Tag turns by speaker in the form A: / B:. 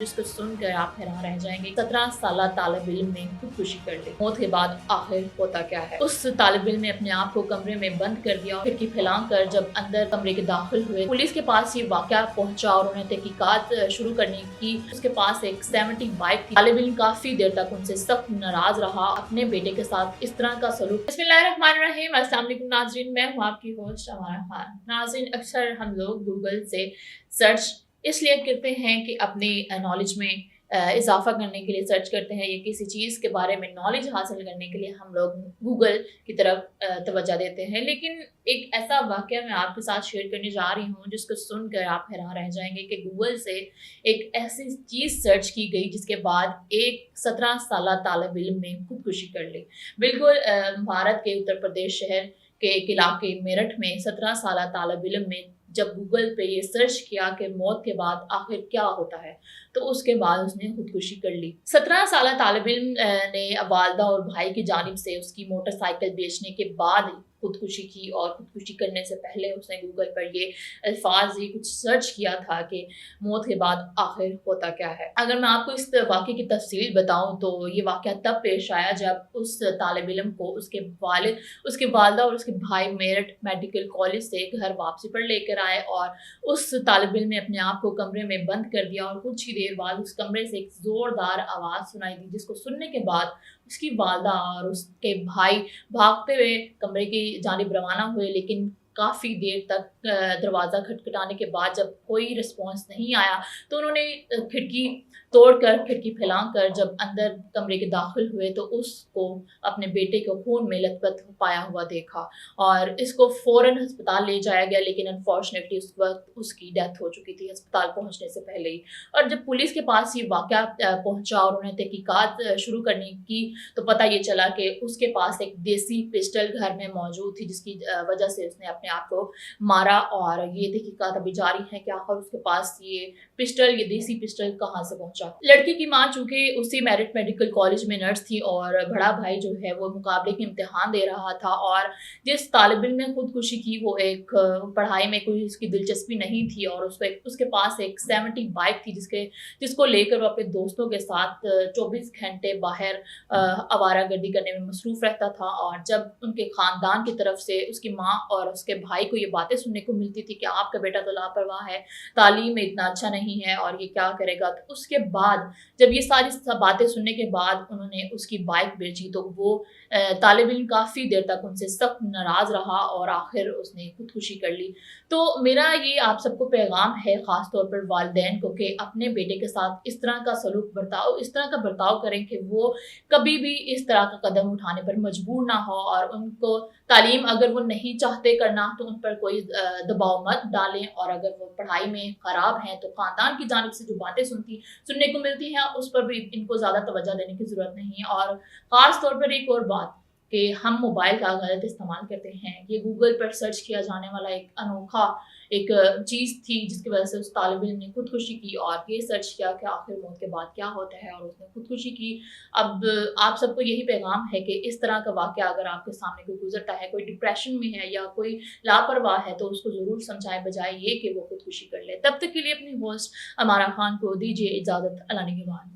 A: जिसको सुनकर आप हैरान रह जाएंगे। 17 साल तालिब इल्म ने खुदकुशी कर ली। मौत के बाद आखिर होता क्या है? उस तालिब इल्म ने अपने आप को कमरे में बंद कर दिया। खिड़की फैलाकर जब अंदर कमरे के दाखिल हुए, पुलिस के पास ये वाकया पहुंचा और उन्हें तहकीकात शुरू करने की। उसके पास एक 70 बाइक थी। तालिब इल्म काफी देर तक उनसे सख्त नाराज रहा। अपने बेटे के साथ इस तरह का सलूक। बिस्मिल्लाहिर्रहमानिर्रहीम। अस्सलाम वालेकुम नाज़रीन, मैं हूँ आपकी होस्ट अमारा खान। नाज़रीन, अक्सर हम लोग गूगल से सर्च इसलिए करते हैं कि अपनी नॉलेज में इजाफा करने के लिए सर्च करते हैं, या किसी चीज़ के बारे में नॉलेज हासिल करने के लिए हम लोग गूगल की तरफ तवज्जो देते हैं। लेकिन एक ऐसा वाक़या मैं आपके साथ शेयर करने जा रही हूँ जिसको सुनकर आप हैरान रह जाएंगे कि गूगल से एक ऐसी चीज़ सर्च की गई जिसके बाद एक 17 साल तालिब इल्म ने खुदकुशी कर ली। बिल्कुल भारत के उत्तर प्रदेश शहर के एक इलाके मेरठ में 17 साल तालिब इल्म ने जब गूगल पे ये सर्च किया कि मौत के बाद आखिर क्या होता है, तो उसके बाद उसने खुदकुशी कर ली। 17 साल तालिब इल्म ने वालदा और भाई की जानिब से उसकी मोटरसाइकिल बेचने के बाद खुदकुशी की, और खुदकुशी करने से पहले उसने गूगल पर ये अल्फाज ये कुछ सर्च किया था कि मौत के बाद आखिर होता क्या है। अगर मैं आपको इस वाक़े की तफसील बताऊं तो ये वाक़या तब पेश आया जब उस तालिब इल्म को उसके वालिद, उसके वालदा और उसके भाई मेरठ मेडिकल कॉलेज से घर वापसी पर लेकर आए, और उस तालिब इल्म ने अपने आप को कमरे में बंद कर दिया। और कुछ ही देर बाद उस कमरे से एक ज़ोरदार आवाज़ सुनाई दी, जिसको सुनने के बाद उसकी वालदा और उसके भाई भागते हुए कमरे की जानिब रवाना हुए। लेकिन काफ़ी देर तक दरवाज़ा खटखटाने के बाद जब कोई रिस्पॉन्स नहीं आया, तो उन्होंने खिड़की तोड़कर, खिड़की फैलाकर जब अंदर कमरे के दाखिल हुए, तो उसको अपने बेटे को खून में लथपथ पाया हुआ देखा, और इसको फ़ौरन अस्पताल ले जाया गया। लेकिन अनफॉर्चुनेटली उस वक्त उसकी डेथ हो चुकी थी अस्पताल पहुंचने से पहले ही। और जब पुलिस के पास ये वाक़या पहुंचा और उन्हें तहकीकात शुरू करने की, तो पता ये चला कि उसके पास एक देसी पिस्टल घर में मौजूद थी, जिसकी वजह से उसने अपने आप को मारा। और ये तहकीकात अभी जारी है कि आखिर उसके पास ये पिस्टल, ये देसी पिस्टल कहाँ से पहुंचा। लड़की की माँ चूंकि उसी मेरिट मेडिकल कॉलेज में नर्स थी, और बड़ा भाई जो है वो मुकाबले के इम्तिहान दे रहा था, और जिस तालिब इल्म ने खुदकुशी की वो एक पढ़ाई में कोई उसकी दिलचस्पी नहीं थी, और उसके पास एक 70 बाइक थी जिसको लेकर वो अपने दोस्तों के साथ 24 घंटे बाहर आवारागर्दी करने में मसरूफ़ रहता था। और जब उनके ख़ानदान की तरफ से उसकी माँ और उसके भाई को ये बातें सुनने को मिलती थी कि आपका बेटा तो लापरवाह है, तालीम में इतना अच्छा नहीं है और ये क्या करेगा, तो उसके बाद जब ये सारी बातें सुनने के बाद उन्होंने उसकी बाइक बेची, तो वो तालिब इल्म काफ़ी देर तक उनसे सख्त नाराज़ रहा और आखिर उसने खुदकुशी कर ली। तो मेरा ये आप सबको पैगाम है, ख़ास तौर पर वालिदैन को, कि अपने बेटे के साथ इस तरह का इस तरह का बर्ताव करें कि वो कभी भी इस तरह का कदम उठाने पर मजबूर ना हो, और उनको तालीम अगर वो नहीं चाहते करना तो उन पर कोई दबाव मत डालें। और अगर वो पढ़ाई में ख़राब हैं तो ख़ानदान की जानिब से जो बातें सुनने को मिलती हैं उस पर भी इनको ज़्यादा तवज्जो देने की ज़रूरत नहीं है। और ख़ास तौर पर एक और बात कि हम मोबाइल का गलत इस्तेमाल करते हैं। ये गूगल पर सर्च किया जाने वाला एक अनोखा एक चीज़ थी जिसकी वजह से उस तालिब इल्म ने खुदकुशी की, और ये सर्च किया कि आखिर मौत के बाद क्या होता है, और उसने खुदकुशी की। अब आप सबको यही पैगाम है कि इस तरह का वाक़या अगर आपके सामने कोई गुजरता है, कोई डिप्रेशन में है या कोई लापरवाह है, तो उसको ज़रूर समझाएं, बजाय ये कि वो खुदकुशी कर ले। तब तक के लिए अपनी होस्ट अमारा खान को दीजिए इजाज़त। अल्लाह निगहबान।